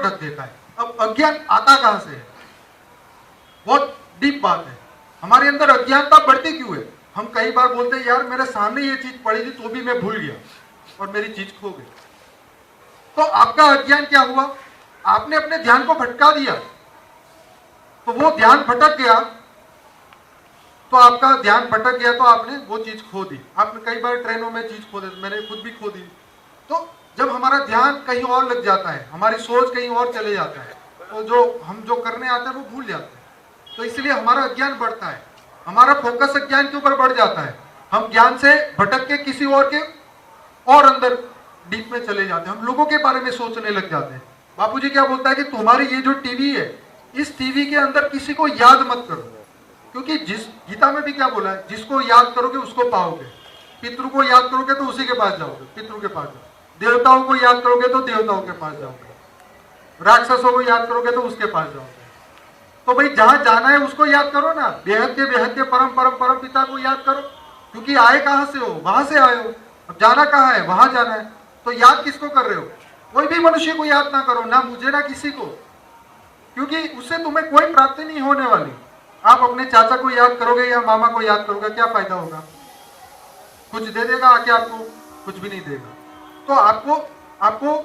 ढक देता है। अब अज्ञान आता कहां से है? बहुत डीप बात है। हमारे अंदर अज्ञानता बढ़ती क्यों है? हम कई बार बोलते हैं यार मेरे सामने ये चीज पड़ी थी तो भी मैं भूल गया और मेरी चीज खो गई। तो आपका अज्ञान क्या हुआ? आपने अपने ध्यान को भटका दिया, तो वो ध्यान भटक गया, तो आपका ध्यान भटक गया तो आपने वो चीज खो दी। आपने कई बार ट्रेनों में चीज खो दी, मैंने खुद भी खो दी। तो जब हमारा ध्यान कहीं और लग जाता है, हमारी सोच कहीं और चले जाता है, तो जो करने आता है वो भूल जाते हैं। तो इसलिए हमारा अज्ञान बढ़ता है, हमारा फोकस अज्ञान के ऊपर बढ़ जाता है। हम ज्ञान से भटक के किसी और के और अंदर डीप में चले जाते हैं, हम लोगों के बारे में सोचने लग जाते हैं। बापूजी क्या बोलता है कि तुम्हारी ये जो टीवी है, इस टीवी के अंदर किसी को याद मत करो, क्योंकि जिस गीता में भी क्या बोला है, जिसको याद करोगे उसको पाओगे। पितृ को याद करोगे तो उसी के पास जाओगे, पितृ के पास जाओगे। देवताओं को याद करोगे तो देवताओं के पास जाओगे, राक्षसों को याद करोगे तो उसके पास जाओगे। तो भाई जहां जाना है उसको याद करो ना, बेहद के परम परम परम पिता को याद करो, क्योंकि आए कहां से हो, वहां से आए हो। अब जाना कहां है, वहां जाना है। तो याद किसको कर रहे हो? कोई भी मनुष्य को याद ना करो, ना मुझे ना किसी को, क्योंकि उससे तुम्हें कोई प्राप्ति नहीं होने वाली। आप अपने चाचा को याद करोगे या मामा को याद करोगे, क्या फायदा होगा? कुछ दे देगा आके आपको? कुछ भी नहीं देगा। तो आपको आपको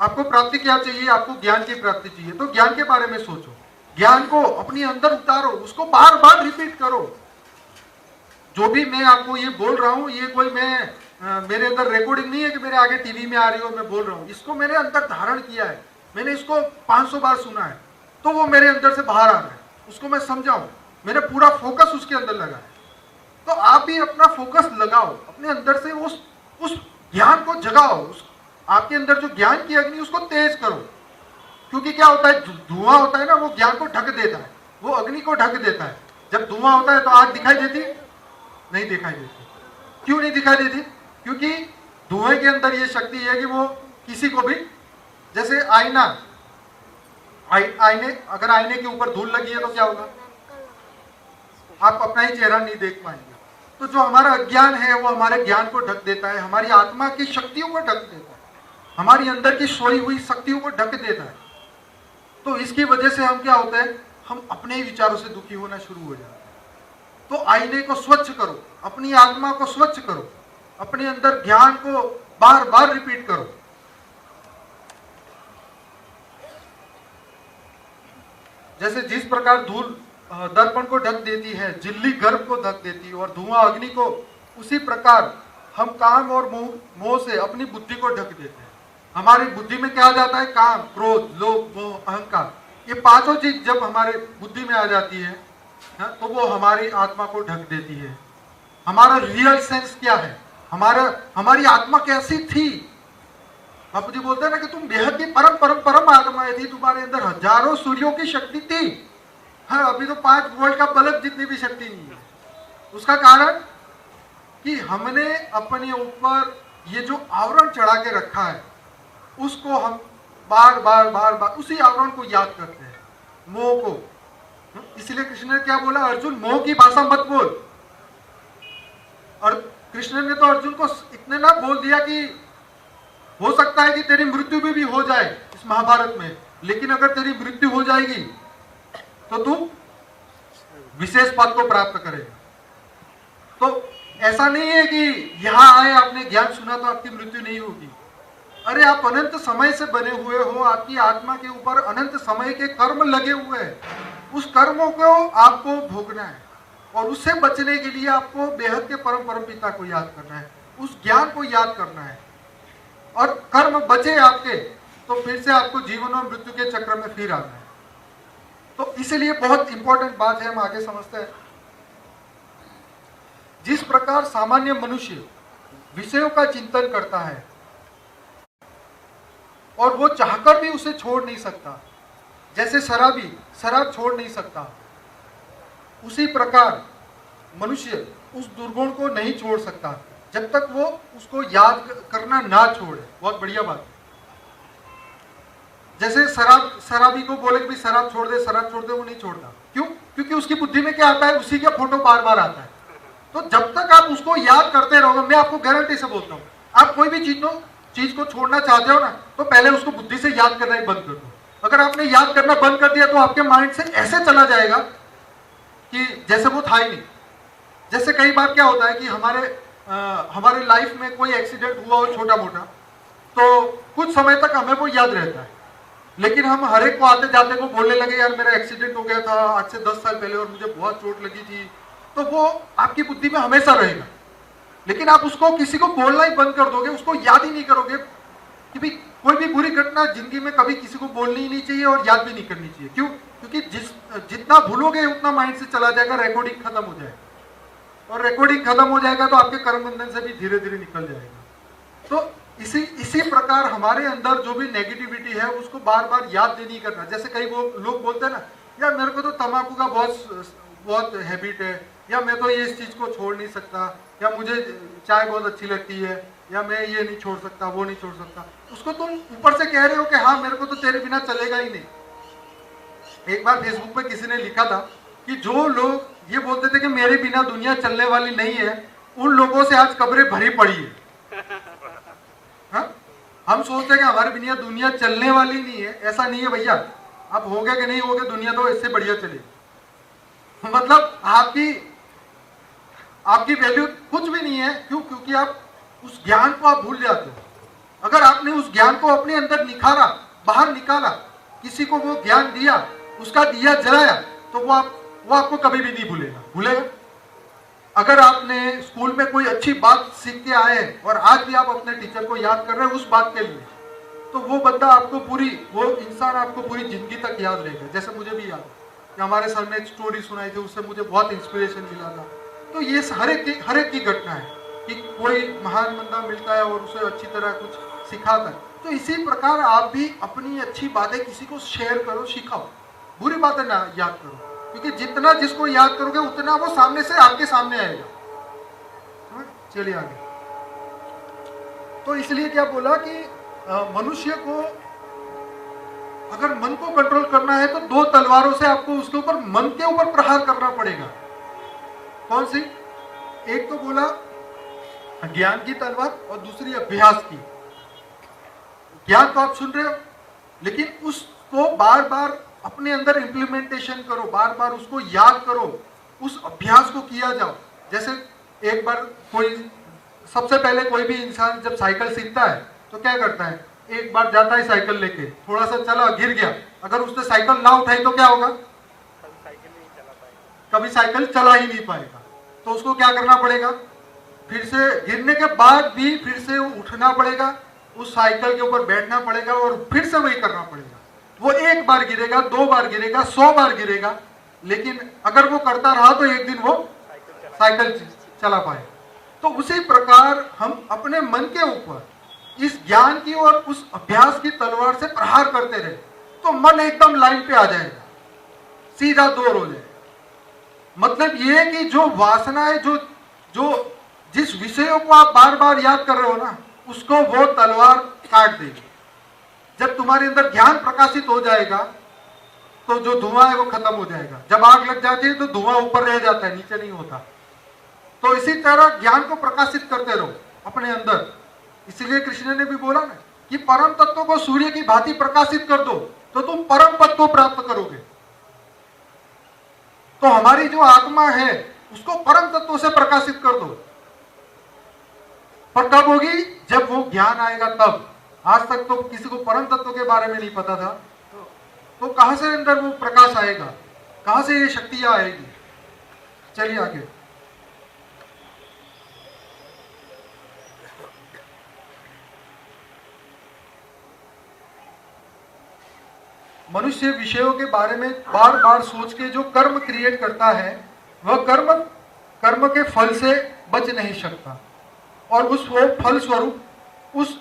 आपको प्राप्ति क्या चाहिए? आपको ज्ञान की प्राप्ति चाहिए। तो ज्ञान के बारे में सोचो, ज्ञान को अपने अंदर उतारो, उसको बार बार रिपीट करो। जो भी मैं आपको ये बोल रहा हूं, ये कोई मेरे अंदर रिकॉर्डिंग नहीं है कि मेरे आगे टीवी में आ रही हो मैं बोल रहा हूं। इसको मैंने अंदर धारण किया है, मैंने इसको 500 बार सुना है, तो वो मेरे अंदर से बाहर आ रहा है। उसको मैं समझाऊं, मेरा पूरा फोकस उसके अंदर लगा है। तो आप भी अपना फोकस लगाओ, अपने अंदर से उस ज्ञान को जगाओ, आपके अंदर जो ज्ञान की अग्नि उसको तेज करो। क्योंकि क्या होता है, धुआं होता है ना, वो ज्ञान को ढक देता है, वो अग्नि को ढक देता है। जब धुआं होता है तो आग दिखाई देती नहीं? दिखाई देती। क्यों नहीं दिखाई देती? क्योंकि धुएं के अंदर ये शक्ति है कि वो किसी को भी, जैसे आईना, अगर आईने के ऊपर धूल लगी है तो क्या होगा? आप अपना ही चेहरा नहीं देख पाएंगे। तो जो हमारा अज्ञान है वो हमारे ज्ञान को ढक देता है, हमारी आत्मा की शक्तियों को ढक देता है, हमारी अंदर की सोई हुई शक्तियों को ढक देता है। तो इसकी वजह से हम क्या होता है, हम अपने ही विचारों से दुखी होना शुरू हो जाते हैं। तो आईने को स्वच्छ करो, अपनी आत्मा को स्वच्छ करो, अपने अंदर ज्ञान को बार बार रिपीट करो। जैसे जिस प्रकार धूल दर्पण को ढक देती है, झिल्ली गर्भ को ढक देती है और धुआं अग्नि को, उसी प्रकार हम काम और मोह से अपनी बुद्धि को ढक देते हैं। हमारी बुद्धि में क्या आ जाता है? काम, क्रोध, लोभ, मोह, अहंकार। ये पांचों चीज जब हमारे बुद्धि में आ जाती है तो वो हमारी आत्मा को ढक देती है। हमारा रियल सेंस क्या है, हमारी आत्मा कैसी थी? बापू जी बोलते हैं ना कि तुम बेहद की परम परम परम आत्माएं थी, तुम्हारे अंदर हजारों सूर्यों की शक्ति थी। हाँ, अभी तो 5 वोल्ट का बल्ब जितनी भी शक्ति नहीं है। उसका कारण कि हमने अपने ऊपर ये जो आवरण चढ़ा के रखा है, उसको हम बार बार उसी आवरण को याद करते हैं, मोह को। इसलिए कृष्ण ने क्या बोला? अर्जुन, मोह की भाषा मत बोल। और कृष्ण ने तो अर्जुन को इतने ना बोल दिया कि हो सकता है कि तेरी मृत्यु भी हो जाए इस महाभारत में, लेकिन अगर तेरी मृत्यु हो जाएगी तो तू विशेष पद को प्राप्त करेगा। तो ऐसा नहीं है कि यहां आए आपने ज्ञान सुना तो आपकी मृत्यु नहीं होगी। अरे आप अनंत समय से बने हुए हो, आपकी आत्मा के ऊपर अनंत समय के कर्म लगे हुए हैं। उस कर्मों को आपको भोगना है और उससे बचने के लिए आपको बेहद के परम परम पिता को याद करना है, उस ज्ञान को याद करना है। और कर्म बचे आपके तो फिर से आपको जीवन और मृत्यु के चक्र में फिर आना है। तो इसलिए बहुत इंपॉर्टेंट बात है, हम आगे समझते हैं। जिस प्रकार सामान्य मनुष्य विषयों का चिंतन करता है और वो चाहकर भी उसे छोड़ नहीं सकता, जैसे शराबी शराब छोड़ नहीं सकता, उसी प्रकार मनुष्य उस दुर्गुण को नहीं छोड़ सकता जब तक वो उसको याद करना ना छोड़े। बहुत बढ़िया बात। जैसे शराबी को बोले कि शराब छोड़ दे, शराब छोड़ दे, वो नहीं छोड़ता। क्यों? क्योंकि उसकी बुद्धि में क्या आता है? उसी का फोटो बार बार आता है। तो जब तक आप उसको याद करते रहोगे, मैं आपको गारंटी से बोलता हूँ, आप कोई भी चीज को छोड़ना चाहते हो ना, तो पहले उसको बुद्धि से याद करना ही बंद कर दो। अगर आपने याद करना बंद कर दिया तो आपके माइंड से ऐसे चला जाएगा कि जैसे वो था ही नहीं। जैसे कई बार क्या होता है कि हमारे लाइफ में कोई एक्सीडेंट हुआ हो छोटा मोटा, तो कुछ समय तक हमें वो याद रहता है, लेकिन हम हर एक को आते जाते को बोलने लगे यार मेरा एक्सीडेंट हो गया था आज से 10 साल पहले और मुझे बहुत चोट लगी थी, तो वो आपकी बुद्धि में हमेशा रहेगा। लेकिन आप उसको किसी को बोलना ही बंद कर दोगे, उसको याद ही नहीं करोगे कि भाई कोई भी बुरी घटना जिंदगी में कभी किसी को बोलनी ही नहीं चाहिए और याद भी नहीं करनी चाहिए। क्यों? क्योंकि जितना भूलोगे उतना माइंड से चला जाएगा, रिकॉर्डिंग खत्म हो जाएगा, और रिकॉर्डिंग खत्म हो जाएगा तो आपके कर्म बंधन से भी धीरे धीरे निकल जाएगा। तो इसी प्रकार हमारे अंदर जो भी नेगेटिविटी है उसको बार बार याद नहीं करना। जैसे कई वो लोग बोलते हैं ना, यार मेरे को तो तंबाकू का बहुत हैबिट है, या मैं तो ये इस चीज को छोड़ नहीं सकता, या मुझे चाय बहुत अच्छी लगती है, या मैं ये नहीं छोड़ सकता वो नहीं छोड़ सकता। उसको तुम ऊपर से कह रहे हो कि हाँ मेरे को तो तेरे बिना चलेगा ही नहीं। एक बार फेसबुक पे किसी ने लिखा था कि जो लोग ये बोलते थे कि मेरे बिना दुनिया चलने वाली नहीं है, उन लोगों से आज कब्रें भरी पड़ी है। हाँ? हम सोचते हैं कि हमारे बिना दुनिया चलने वाली नहीं है, ऐसा नहीं है भैया। आप हो गया कि नहीं हो गया, दुनिया तो इससे बढ़िया चलेगी। मतलब आपकी वैल्यू कुछ भी नहीं है। क्यों? क्योंकि आप उस ज्ञान को आप भूल जाते हो। अगर आपने उस ज्ञान को अपने अंदर निखारा, बाहर निकाला, किसी को वो ज्ञान दिया, उसका दिया जलाया, तो वो आपको कभी भी नहीं भूलेगा। अगर आपने स्कूल में कोई अच्छी बात सीख के आए और आज भी आप अपने टीचर को याद कर रहे हैं उस बात के लिए, तो वो बंदा वो इंसान आपको पूरी जिंदगी तक याद रहेगा। जैसे मुझे भी याद है कि हमारे सर ने एक स्टोरी सुनाई थी, उससे मुझे बहुत इंस्पिरेशन मिला था। तो ये हर एक की घटना है कि कोई महान बंदा मिलता है और उसे अच्छी तरह कुछ सिखाता है। तो इसी प्रकार आप भी अपनी अच्छी बातें किसी को शेयर करो, सिखाओ, बुरी बातें ना याद करो, क्योंकि जितना जिसको याद करोगे उतना वो सामने से आपके सामने आएगा। चलिए आगे। तो इसलिए क्या बोला कि मनुष्य को अगर मन को कंट्रोल करना है तो 2 तलवारों से आपको उसके ऊपर, मन के ऊपर प्रहार करना पड़ेगा। कौन सी? एक तो बोला ज्ञान की तलवार और दूसरी अभ्यास की। ज्ञान तो आप सुन रहे हो, लेकिन उसको बार बार अपने अंदर इंप्लीमेंटेशन करो, बार बार उसको याद करो, उस अभ्यास को किया जाओ। जैसे एक बार सबसे पहले कोई भी इंसान जब साइकिल सीखता है तो क्या करता है, एक बार जाता है साइकिल लेके, थोड़ा सा चला, गिर गया, अगर उसने साइकिल ना उठाई तो क्या होगा? कभी साइकिल चला ही नहीं पाएगा। तो उसको क्या करना पड़ेगा? फिर से गिरने के बाद भी फिर से उठना पड़ेगा, उस साइकिल के ऊपर बैठना पड़ेगा और फिर से वही करना पड़ेगा। वो 1 बार गिरेगा, 2 बार गिरेगा, 100 बार गिरेगा, लेकिन अगर वो करता रहा तो एक दिन वो साइकिल चला पाए। तो उसी प्रकार हम अपने मन के ऊपर इस ज्ञान की और उस अभ्यास की तलवार से प्रहार करते रहे तो मन एकदम लाइन पे आ जाएगा, सीधा दूर हो जाएगा। मतलब ये है कि जो वासनाएं, जो जिस विषयों को आप बार बार याद कर रहे हो ना, उसको वो तलवार काट देगी। जब तुम्हारे अंदर ज्ञान प्रकाशित हो जाएगा तो जो धुआं है वो खत्म हो जाएगा। जब आग लग जाती है तो धुआं ऊपर रह जाता है, नीचे नहीं होता। तो इसी तरह ज्ञान को प्रकाशित करते रहो अपने अंदर। इसलिए कृष्ण ने भी बोला ना कि परम तत्व को सूर्य की भांति प्रकाशित कर दो तो तुम परम पद को प्राप्त करोगे। तो हमारी जो आत्मा है उसको परम तत्व से प्रकाशित कर दो। पर कब होगी? जब वो ज्ञान आएगा तब। आज तक तो किसी को परम तत्व के बारे में नहीं पता था, तो कहां से अंदर वो प्रकाश आएगा, कहां से ये शक्तियां आएगी? चलिए आगे। मनुष्य विषयों के बारे में बार बार सोच के जो कर्म क्रिएट करता है वह कर्म के फल से बच नहीं सकता, और उस वो फल स्वरूप उस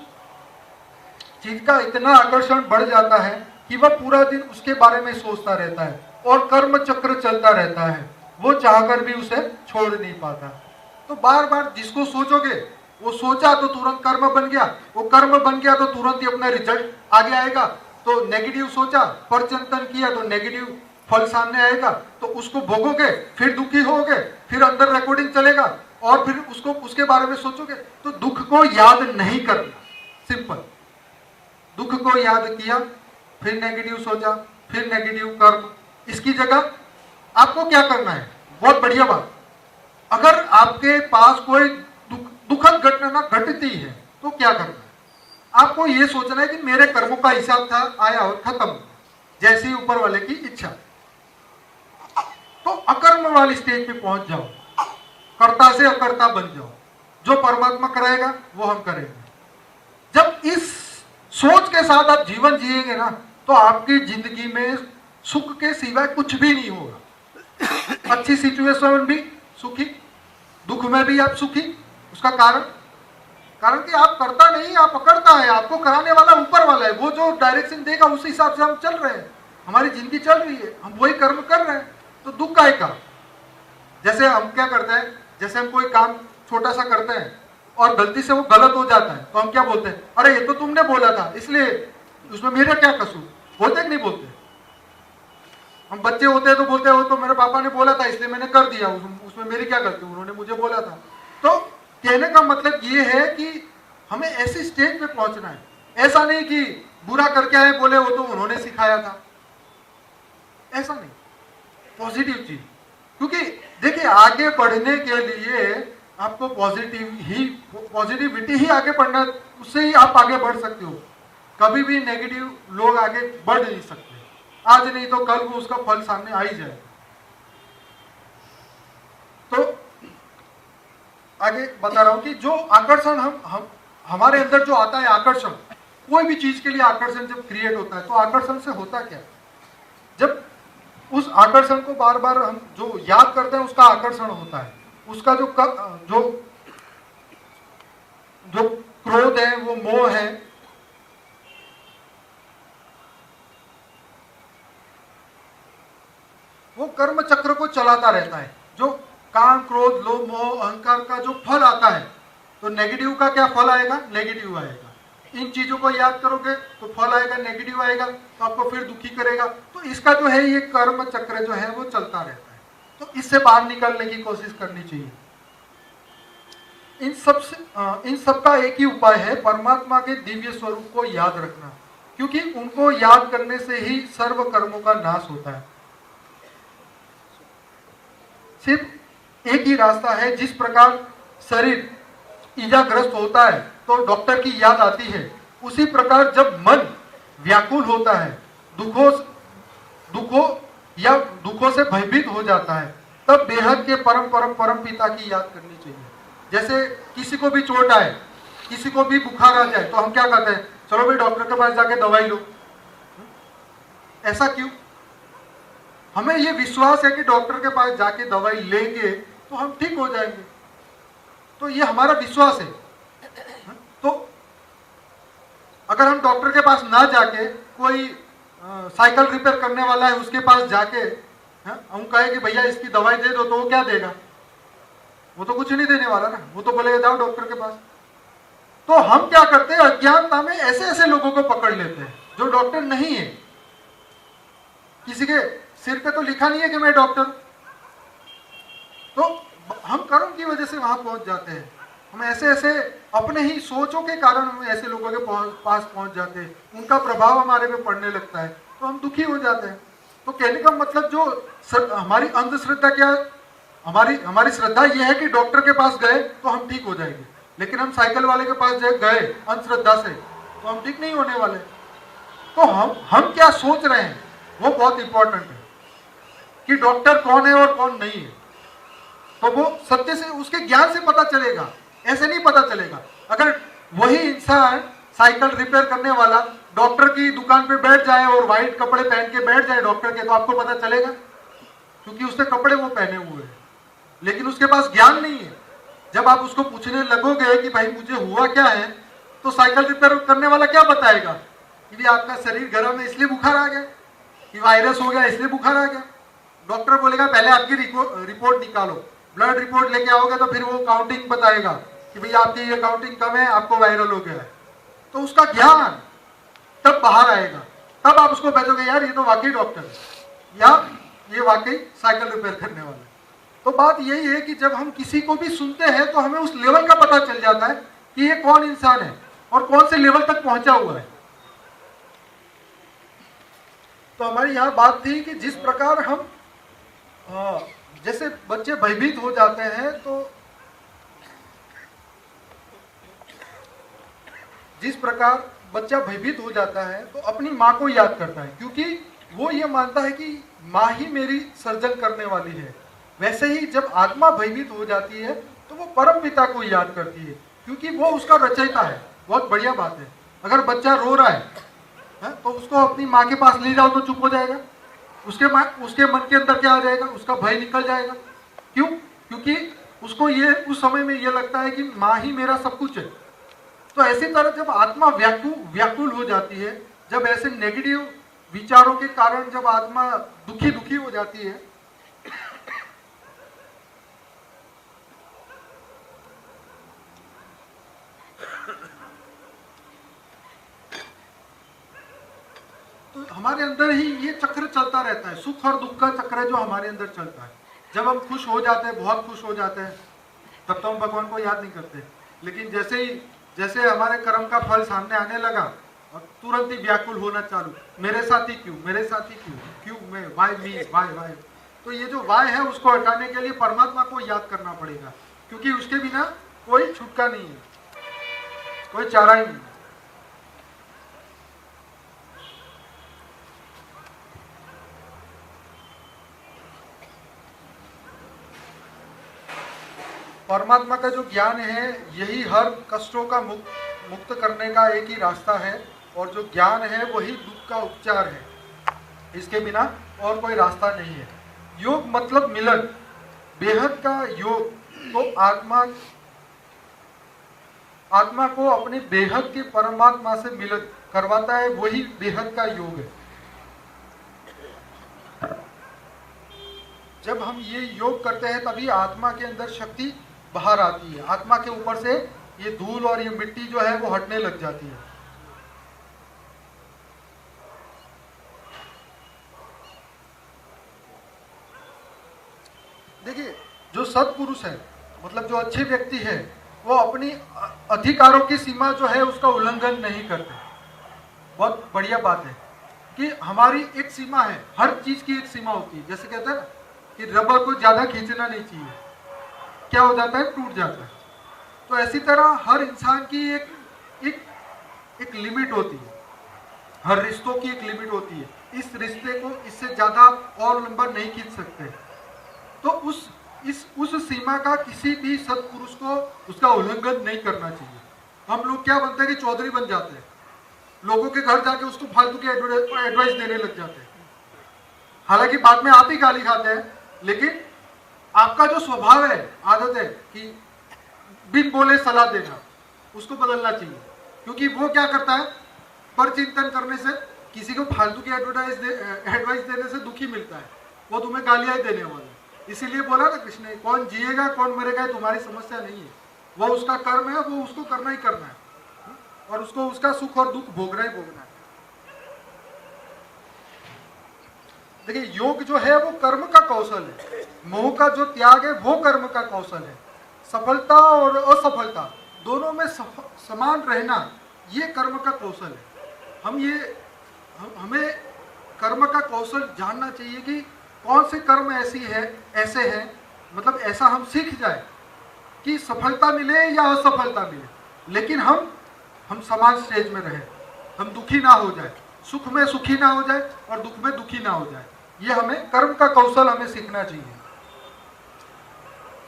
चीज का इतना आकर्षण बढ़ जाता है कि वह पूरा दिन उसके बारे में सोचता रहता है और कर्म चक्र चलता रहता है। वो चाहकर भी उसे छोड़ नहीं पाता। तो बार बार जिसको सोचोगे, वो सोचा तो तुरंत कर्म बन गया, वो कर्म बन गया तो तुरंत ही अपना रिजल्ट आगे आएगा। तो नेगेटिव सोचा, परचिंतन किया तो नेगेटिव फल सामने आएगा, तो उसको भोगोगे, फिर दुखी होगे, फिर अंदर रिकॉर्डिंग चलेगा और फिर उसके बारे में सोचोगे। तो दुख को याद नहीं करना, सिंपल। दुख को याद किया, फिर नेगेटिव सोचा, फिर नेगेटिव कर्म। इसकी जगह आपको क्या करना है, बहुत बढ़िया बात, अगर आपके पास कोई दुखद घटना घटती है तो क्या करना है, आपको ये सोचना है कि मेरे कर्मों का हिसाब था, आया और खत्म, जैसी ऊपर वाले की इच्छा। तो अकर्म वाली स्टेज पे पहुंच जाओ, कर्ता से अकर्ता बन जाओ, जो परमात्मा कराएगा वो हम करेंगे। जब इस सोच के साथ आप जीवन जिएंगे ना, तो आपकी जिंदगी में सुख के सिवाय कुछ भी नहीं होगा। अच्छी सिचुएशन में भी सुखी, दुख में भी आप सुखी। उसका कारण कि आप करता नहीं, आप अकर्ता है, आपको कराने वाला ऊपर वाला है। वो जो डायरेक्शन देगा उस हिसाब से हम चल रहे हैं, हमारी जिंदगी चल रही है, हम वही कर्म कर रहे हैं। तो दुख का का जैसे हम क्या करते हैं, जैसे हम कोई काम छोटा सा करते हैं और गलती से वो गलत हो जाता है, तो हम क्या बोलते हैं, अरे ये तो तुमने बोला था इसलिए उसमें मेरा क्या कसूर, बोलते कि नहीं बोलते। हम बच्चे होते हैं तो बोलते हैं वो तो मेरे पापा ने बोला था इसलिए मैंने कर दिया, उसमें मेरी क्या गलती, उन्होंने मुझे बोला था। तो कहने का मतलब ये है कि हमें ऐसी स्टेज पे पहुंचना है, ऐसा नहीं कि बुरा करके आए बोले वो तो उन्होंने सिखाया था, ऐसा नहीं, पॉजिटिव चीज। क्योंकि देखिए आगे बढ़ने के लिए आपको पॉजिटिविटी ही आगे बढ़ना, उससे ही आप आगे बढ़ सकते हो। कभी भी नेगेटिव लोग आगे बढ़ नहीं सकते, आज नहीं तो कल को उसका फल सामने आ ही जाएगा। तो आगे बता रहा हूं कि जो आकर्षण हम हमारे अंदर जो आता है आकर्षण, कोई भी चीज के लिए आकर्षण जब क्रिएट होता है तो आकर्षण से होता क्या, जब उस आकर्षण को बार बार हम जो याद करते हैं उसका आकर्षण होता है। उसका जो क्रोध है, वो मोह है, वो कर्म चक्र को चलाता रहता है। जो काम, क्रोध, लोभ, मोह, अहंकार का जो फल आता है, तो नेगेटिव का क्या फल आएगा, नेगेटिव आएगा। इन चीजों को याद करोगे तो फल आएगा, नेगेटिव आएगा तो आपको फिर दुखी करेगा। तो इसका जो है ये कर्म चक्र जो है वो चलता रहता है। तो इससे बाहर निकलने की कोशिश करनी चाहिए। इन सब का एक ही उपाय है, परमात्मा के दिव्य स्वरूप को याद रखना, क्योंकि उनको याद करने से ही सर्व कर्मों का नाश होता है। सिर्फ एक ही रास्ता है, जिस प्रकार शरीर ईजाग्रस्त होता है तो डॉक्टर की याद आती है, उसी प्रकार जब मन व्याकुल होता है, दुखों से भयभीत हो जाता है, तब बेहद के परम पिता की याद करनी चाहिए। जैसे किसी को भी चोट आए, किसी को भी बुखार आ जाए, तो हम क्या करते हैं, चलो भाई डॉक्टर के पास जाके दवाई लो। ऐसा क्यों? हमें ये विश्वास है कि डॉक्टर के पास जाके दवाई लेंगे तो हम ठीक हो जाएंगे, तो ये हमारा विश्वास है। तो अगर हम डॉक्टर के पास ना जाके कोई साइकिल रिपेयर करने वाला है उसके पास जाके हम कहे कि भैया इसकी दवाई दे दो, तो वो क्या देगा, वो तो कुछ नहीं देने वाला ना, वो तो बोलेगा जाओ डॉक्टर के पास। तो हम क्या करते हैं, अज्ञानता में ऐसे ऐसे लोगों को पकड़ लेते हैं जो डॉक्टर नहीं है। किसी के सिर पे तो लिखा नहीं है कि मैं डॉक्टर, तो हम कर्म की वजह से वहां पहुंच जाते हैं। हम ऐसे ऐसे अपने ही सोचों के कारण हम ऐसे लोगों के पास पहुंच जाते हैं, उनका प्रभाव हमारे पे पड़ने लगता है, तो हम दुखी हो जाते हैं। तो कहने का मतलब जो हमारी अंधश्रद्धा, क्या हमारी श्रद्धा यह है कि डॉक्टर के पास गए तो हम ठीक हो जाएंगे, लेकिन हम साइकिल वाले के पास गए अंधश्रद्धा से तो हम ठीक नहीं होने वाले। तो हम क्या सोच रहे हैं वो बहुत इंपॉर्टेंट है, कि डॉक्टर कौन है और कौन नहीं है। तो वो सत्य से, उसके ज्ञान से पता चलेगा, ऐसे नहीं पता चलेगा। अगर वही इंसान साइकिल रिपेयर करने वाला डॉक्टर की दुकान पे बैठ जाए और व्हाइट कपड़े पहन के बैठ जाए डॉक्टर के, तो आपको पता चलेगा, क्योंकि उसने कपड़े वो पहने हुए हैं, लेकिन उसके पास ज्ञान नहीं है। जब आप उसको पूछने लगोगे कि भाई मुझे हुआ क्या है, तो साइकिल रिपेयर करने वाला क्या बताएगा कि भी आपका शरीर गर्म है इसलिए बुखार आ गया, कि वायरस हो गया इसलिए बुखार आ गया। डॉक्टर बोलेगा पहले आपकी रिपोर्ट निकालो, ब्लड रिपोर्ट लेके आओगे तो फिर वो काउंटिंग बताएगा कि भैया आपकी ये काउंटिंग कम है, आपको वायरल हो गया है। तो उसका ज्ञान तब बाहर आएगा, तब आप उसको बताओगे यार ये तो वाकई डॉक्टर है, या ये वाकई साइकिल रिपेयर करने वाला है। तो बात यही है कि जब हम किसी को भी सुनते हैं तो हमें उस लेवल का पता चल जाता है कि ये कौन इंसान है और कौन से लेवल तक पहुंचा हुआ है। तो हमारी यहाँ बात थी कि जिस प्रकार हम जैसे बच्चे भयभीत हो जाते हैं, तो जिस प्रकार बच्चा भयभीत हो जाता है तो अपनी माँ को याद करता है, क्योंकि वो ये मानता है कि माँ ही मेरी सर्जन करने वाली है। वैसे ही जब आत्मा भयभीत हो जाती है तो वो परम पिता को याद करती है, क्योंकि वो उसका रचयिता है। बहुत बढ़िया बात है। अगर बच्चा रो रहा है तो उसको अपनी माँ के पास ले जाओ तो चुप हो जाएगा। उसके मन के अंदर क्या आ जाएगा, उसका भय निकल जाएगा। क्यों? क्योंकि उसको ये उस समय में ये लगता है कि माँ ही मेरा सब कुछ है। तो ऐसी तरह जब आत्मा व्याकुल हो जाती है, जब ऐसे नेगेटिव विचारों के कारण जब आत्मा दुखी हो जाती है, तो हमारे अंदर ही ये चक्र चलता रहता है। सुख और दुख का चक्र है जो हमारे अंदर चलता है। जब हम खुश हो जाते हैं, बहुत खुश हो जाते हैं, तब तो हम भगवान को याद नहीं करते। लेकिन जैसे हमारे कर्म का फल सामने आने लगा और तुरंत ही व्याकुल होना चालू, मेरे साथ ही क्यों, मेरे साथ ही क्यों, क्यों मैं, वाई मी, वाई। तो ये जो वाई है उसको हटाने के लिए परमात्मा को याद करना पड़ेगा, क्योंकि उसके बिना कोई छुटका नहीं है, कोई चारा ही नहीं। परमात्मा का जो ज्ञान है यही हर कष्टों का मुक्त करने का एक ही रास्ता है, और जो ज्ञान है वही दुख का उपचार है। इसके बिना और कोई रास्ता नहीं है। योग मतलब मिलन, बेहद का योग तो आत्मा को अपने बेहद के परमात्मा से मिलन करवाता है, वही बेहद का योग है। जब हम ये योग करते हैं तभी आत्मा के अंदर शक्ति बाहर आती है। आत्मा के ऊपर से ये धूल और ये मिट्टी जो है वो हटने लग जाती है। देखिए, जो सत्पुरुष है, मतलब जो अच्छे व्यक्ति है, वो अपनी अधिकारों की सीमा जो है उसका उल्लंघन नहीं करते। बहुत बढ़िया बात है कि हमारी एक सीमा है, हर चीज की एक सीमा होती है। जैसे कहते हैं ना कि रबर को ज्यादा खींचना नहीं चाहिए, क्या हो जाता है, टूट जाता है। तो ऐसी तरह हर इंसान की एक लिमिट होती है, हर रिश्तों की एक लिमिट होती है। इस रिश्ते को इससे ज्यादा और लंबा नहीं खींच सकते। तो उस सीमा का किसी भी सत्पुरुष को उसका उल्लंघन नहीं करना चाहिए। हम लोग क्या बनते हैं कि चौधरी बन जाते हैं, लोगों के घर जाके उसको फालतू की एडवाइस देने लग जाते हैं। हालांकि बाद में आप ही गाली खाते हैं, लेकिन आपका जो स्वभाव है, आदत है कि बिन बोले सलाह देना, उसको बदलना चाहिए। क्योंकि वो क्या करता है, पर चिंतन करने से, किसी को फालतू की एडवाइस देने से दुखी मिलता है, वो तुम्हें गालियां देने वाला है। इसीलिए बोला ना कृष्ण ने, कौन जिएगा कौन मरेगा तुम्हारी समस्या नहीं है, वो उसका कर्म है, वो उसको करना ही करना है, और उसको उसका सुख और दुख भोगना ही भोगना है। देखिए, योग जो है वो कर्म का कौशल है। मोह का जो त्याग है वो कर्म का कौशल है। सफलता और असफलता दोनों में समान रहना, ये कर्म का कौशल है। हमें कर्म का कौशल जानना चाहिए कि कौन से कर्म ऐसे हैं, मतलब ऐसा हम सीख जाए कि सफलता मिले या असफलता मिले, लेकिन हम समान स्टेज में रहे, हम दुखी ना हो जाए, सुख में सुखी ना हो जाए और दुख में दुखी ना हो जाए। ये हमें कर्म का कौशल हमें सीखना चाहिए।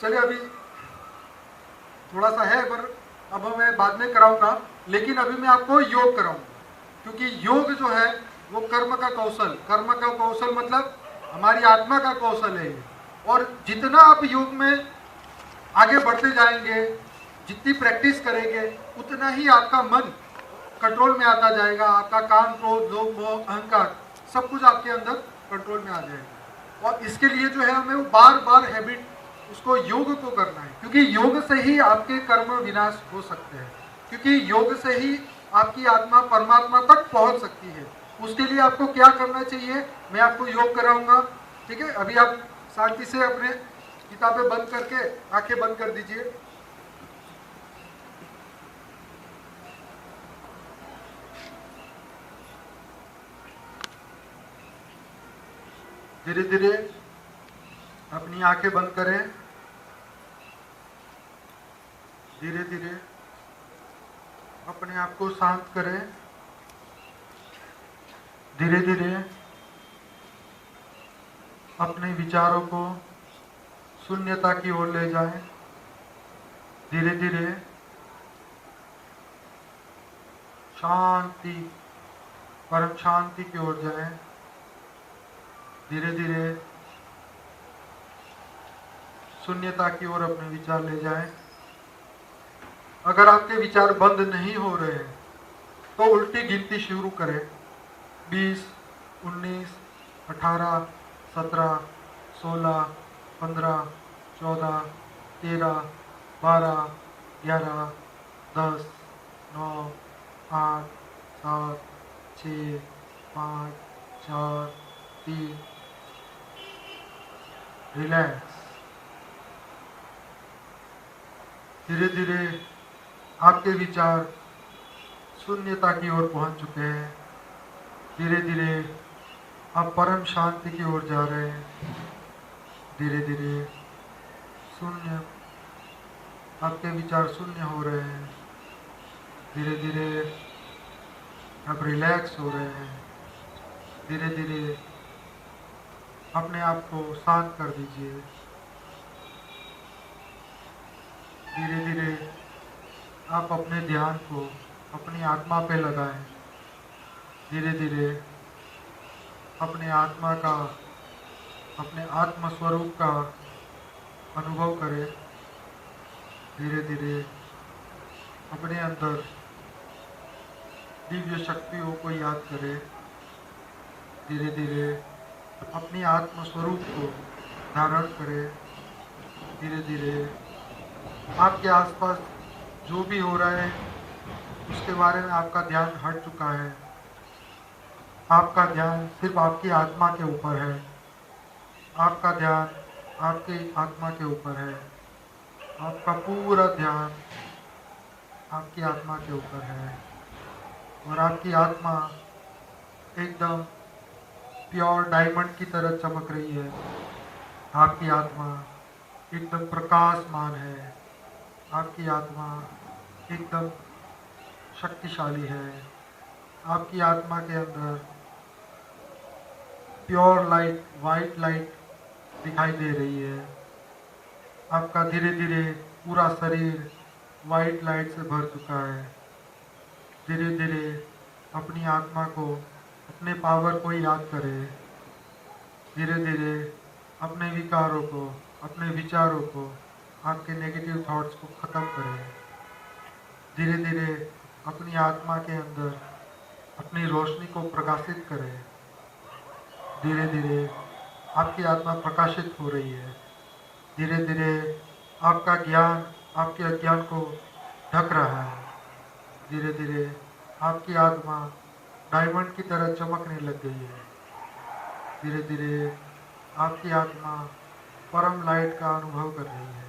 चलिए, अभी थोड़ा सा है, पर अब मैं बाद में कराऊंगा, लेकिन अभी मैं आपको योग कराऊंगा, क्योंकि योग जो है वो कर्म का कौशल मतलब हमारी आत्मा का कौशल है। और जितना आप योग में आगे बढ़ते जाएंगे, जितनी प्रैक्टिस करेंगे, उतना ही आपका मन कंट्रोल में आता जाएगा। आपका काम, क्रोध, लोभ, मोह, अहंकार सब कुछ आपके अंदर कंट्रोल में आ जाएगा। और इसके लिए जो है हमें वो बार बार हैबिट, उसको योग को करना है, क्योंकि योग से ही आपके कर्म विनाश हो सकते हैं, क्योंकि योग से ही आपकी आत्मा परमात्मा तक पहुंच सकती है। उसके लिए आपको क्या करना चाहिए, मैं आपको योग कराऊंगा। ठीक है, अभी आप शांति से अपने किताबें बंद करके आंखें बंद कर दीजिए। धीरे धीरे अपनी आंखें बंद करें। धीरे धीरे अपने आप को शांत करें। धीरे धीरे अपने विचारों को शून्यता की ओर ले जाएं। धीरे धीरे शांति, परम शांति की ओर जाएं। धीरे धीरे शून्यता की ओर अपने विचार ले जाएं। अगर आपके विचार बंद नहीं हो रहे हैं तो उल्टी गिनती शुरू करें। 20, 19, 18, 17, 16, 15, 14, 13, 12, 11, 10, 9, 8, 7, 6, 5, 4, 3। रिलैक्स। धीरे धीरे आपके विचार शून्यता की ओर पहुंच चुके हैं। धीरे धीरे आप परम शांति की ओर जा रहे हैं। धीरे धीरे शून्य, आपके विचार शून्य हो रहे हैं। धीरे धीरे आप रिलैक्स हो रहे हैं। धीरे धीरे अपने आप को शांत कर दीजिए। धीरे धीरे आप अपने ध्यान को अपनी आत्मा पे लगाएं। धीरे धीरे अपने आत्मा का, अपने आत्म स्वरूप का अनुभव करें। धीरे धीरे अपने अंदर दिव्य शक्तियों को याद करें। धीरे धीरे अपनी आत्म स्वरूप को धारण करें। धीरे धीरे आपके आसपास जो भी हो रहा है उसके बारे में आपका ध्यान हट चुका है। आपका ध्यान सिर्फ आपकी आत्मा के ऊपर है। आपका ध्यान आपकी आत्मा के ऊपर है। आपका पूरा ध्यान आपकी आत्मा के ऊपर है और आपकी आत्मा एकदम प्योर डायमंड की तरह चमक रही है। आपकी आत्मा एकदम प्रकाशमान है। आपकी आत्मा एकदम शक्तिशाली है। आपकी आत्मा के अंदर प्योर लाइट, वाइट लाइट दिखाई दे रही है। आपका धीरे धीरे पूरा शरीर वाइट लाइट से भर चुका है। धीरे धीरे अपनी आत्मा को, अपने पावर को याद करें। धीरे धीरे अपने विकारों को, अपने विचारों को, आपके नेगेटिव थॉट्स को ख़त्म करें। धीरे धीरे अपनी आत्मा के अंदर अपनी रोशनी को प्रकाशित करें। धीरे धीरे आपकी आत्मा प्रकाशित हो रही है। धीरे धीरे आपका ज्ञान आपके अज्ञान को ढक रहा है। धीरे धीरे आपकी आत्मा डायमंड की तरह चमकने लग गई है। धीरे धीरे आपकी आत्मा परम लाइट का अनुभव कर रही है।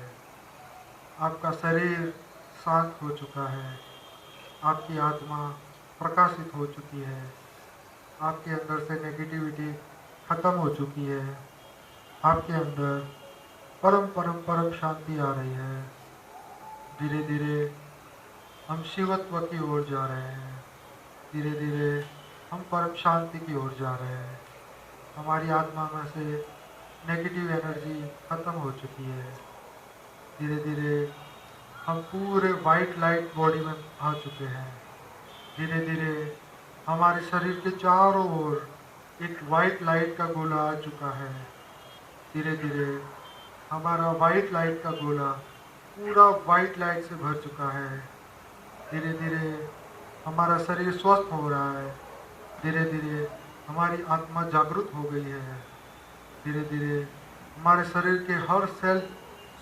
आपका शरीर शांत हो चुका है। आपकी आत्मा प्रकाशित हो चुकी है। आपके अंदर से नेगेटिविटी खत्म हो चुकी है। आपके अंदर परम परम परम शांति आ रही है। धीरे धीरे हम शिवत्व की ओर जा रहे हैं। धीरे धीरे हम परम शांति की ओर जा रहे हैं। हमारी आत्मा में से नेगेटिव एनर्जी खत्म हो चुकी है। धीरे धीरे हम पूरे वाइट लाइट बॉडी में आ चुके हैं। धीरे धीरे हमारे शरीर के चारों ओर एक वाइट लाइट का गोला आ चुका है। धीरे धीरे हमारा वाइट लाइट का गोला पूरा वाइट लाइट से भर चुका है। धीरे धीरे हमारा शरीर स्वस्थ हो रहा है। धीरे धीरे हमारी आत्मा जागृत हो गई है। धीरे धीरे हमारे शरीर के हर सेल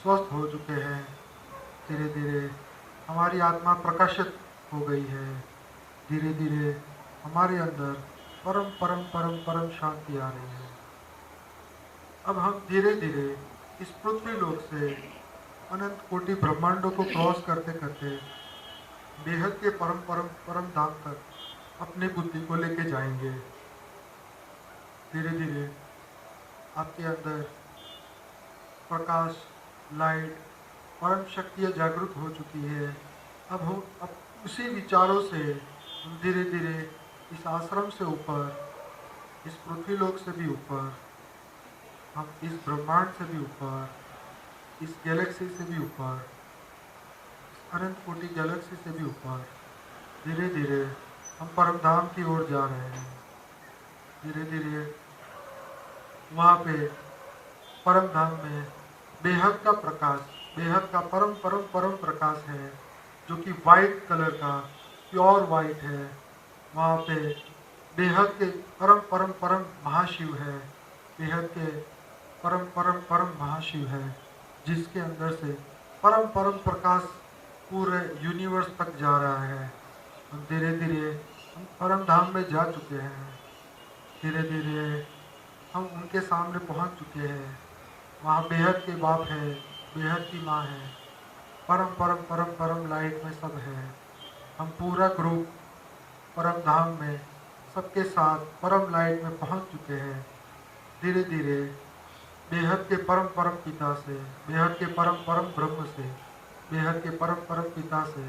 स्वस्थ हो चुके हैं। धीरे धीरे हमारी आत्मा प्रकाशित हो गई है। धीरे धीरे हमारे अंदर परम परम परम परम शांति आ रही है। अब हम धीरे धीरे इस पृथ्वी लोक से अनंत कोटि ब्रह्मांडों को क्रॉस करते करते बेहद के परम परम परम धाम तक अपनी बुद्धि को लेके जाएंगे। धीरे धीरे आपके अंदर प्रकाश, लाइट, परम शक्तियाँ जागृत हो चुकी है। अब उसी विचारों से हम धीरे धीरे इस आश्रम से ऊपर, इस पृथ्वी लोक से भी ऊपर, हम इस ब्रह्मांड से भी ऊपर, इस गैलेक्सी से भी ऊपर, इस अनंत कोटि गैलेक्सी से भी ऊपर धीरे धीरे हम परम धाम की ओर जा रहे हैं। धीरे धीरे वहाँ पे परम धाम में बेहद का प्रकाश, बेहद का परम परम परम प्रकाश है, जो कि वाइट कलर का, प्योर वाइट है। वहाँ पे बेहद के परम परम परम महाशिव है, बेहद के परम परम परम महाशिव है, जिसके अंदर से परम परम प्रकाश पूरे यूनिवर्स तक जा रहा है। हम धीरे धीरे हम परम धाम में जा चुके हैं। धीरे धीरे हम उनके सामने पहुंच चुके हैं। वहाँ बेहद के बाप है, बेहद की माँ है, परम परम परम परम लाइट में सब है। हम पूरा ग्रुप परम धाम में सबके साथ परम लाइट में पहुंच चुके हैं। धीरे धीरे बेहद के परम परम पिता से, बेहद के परम परम ब्रह्म से, बेहद के परम परम पिता से,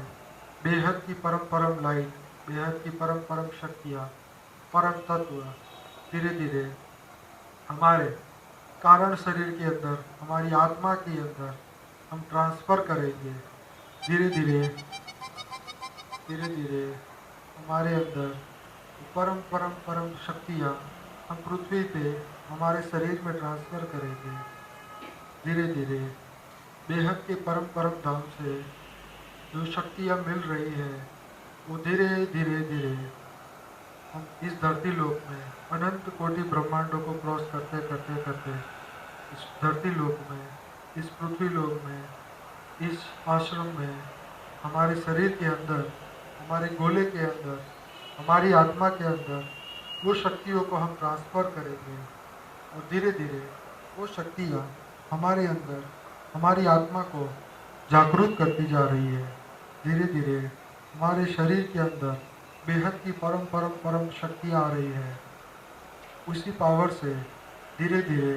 बेहद की परम परम लाइट, बेहद की परम परम शक्तियाँ, परम तत्व धीरे धीरे हमारे कारण शरीर के अंदर, हमारी आत्मा के अंदर हम ट्रांसफ़र करेंगे। धीरे धीरे धीरे धीरे हमारे अंदर परम परम परम शक्तियाँ हम पृथ्वी पे हमारे शरीर में ट्रांसफ़र करेंगे। धीरे धीरे बेहद के परम परम धाम से जो शक्तियाँ मिल रही है, वो धीरे धीरे धीरे हम इस धरती लोक में अनंत कोटि ब्रह्मांडों को क्रॉस करते करते करते इस धरती लोक में, इस पृथ्वी लोक में, इस आश्रम में, हमारे शरीर के अंदर, हमारे गोले के अंदर, हमारी आत्मा के अंदर वो शक्तियों को हम ट्रांसफ़र करेंगे। और धीरे धीरे वो शक्तियाँ हमारे अंदर, हमारी आत्मा को जागरूक करती जा रही है। धीरे धीरे हमारे शरीर के अंदर बेहद की परम परम परम शक्तियाँ आ रही है। उसी पावर से धीरे धीरे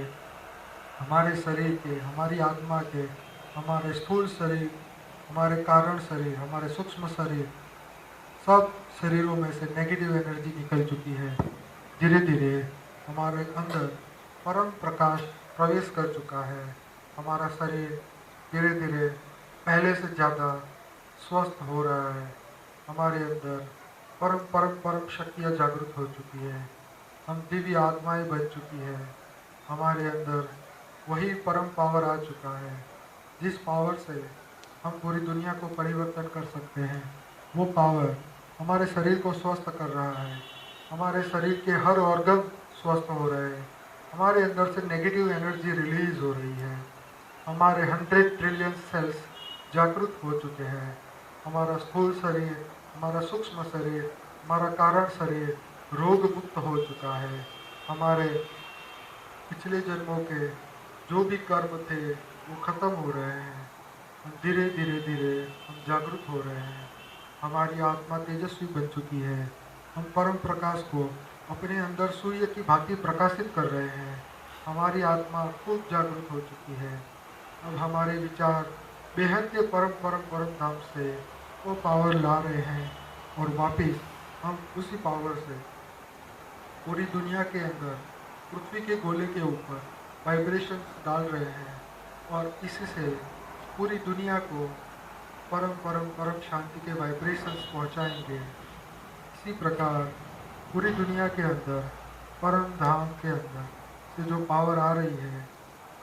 हमारे शरीर के, हमारी आत्मा के, हमारे स्थूल शरीर, हमारे कारण शरीर, हमारे सूक्ष्म शरीर, सब शरीरों में से नेगेटिव एनर्जी निकल चुकी है। धीरे धीरे हमारे अंदर परम प्रकाश प्रवेश कर चुका है। हमारा शरीर धीरे धीरे पहले से ज़्यादा स्वस्थ हो रहा है। हमारे अंदर परम परम परम शक्तियाँ जागृत हो चुकी है। हम दिव्य आत्माएं बन चुकी है। हमारे अंदर वही परम पावर आ चुका है, जिस पावर से हम पूरी दुनिया को परिवर्तन कर सकते हैं। वो पावर हमारे शरीर को स्वस्थ कर रहा है। हमारे शरीर के हर ऑर्गन स्वस्थ हो रहे हैं। हमारे अंदर से नेगेटिव एनर्जी रिलीज हो रही है। हमारे 100 ट्रिलियन सेल्स जागृत हो चुके हैं। हमारा स्थूल शरीर, हमारा सूक्ष्म शरीर, हमारा कारण शरीर रोग मुक्त हो चुका है। हमारे पिछले जन्मों के जो भी कर्म थे वो खत्म हो रहे हैं। धीरे धीरे धीरे हम जागरूक हो रहे हैं। हमारी आत्मा तेजस्वी बन चुकी है। हम परम प्रकाश को अपने अंदर सूर्य की भांति प्रकाशित कर रहे हैं। हमारी आत्मा खूब जागरूक हो चुकी है। अब हमारे विचार बेहद के परम परम परम धाम से वो पावर ला रहे हैं और वापस हम उसी पावर से पूरी दुनिया के अंदर, पृथ्वी के गोले के ऊपर वाइब्रेशंस डाल रहे हैं और इसी से पूरी दुनिया को परम परम परम शांति के वाइब्रेशंस पहुंचाएंगे। इसी प्रकार पूरी दुनिया के अंदर, परम धाम के अंदर से जो पावर आ रही है,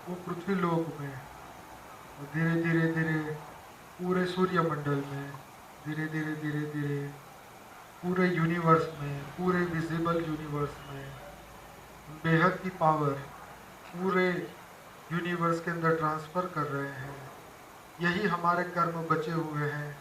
वो पृथ्वी लोक में धीरे धीरे धीरे पूरे सूर्य मंडल में, धीरे धीरे धीरे धीरे पूरे यूनिवर्स में, पूरे विजिबल यूनिवर्स में बेहद की पावर पूरे यूनिवर्स के अंदर ट्रांसफ़र कर रहे हैं। यही हमारे कर्म बचे हुए हैं।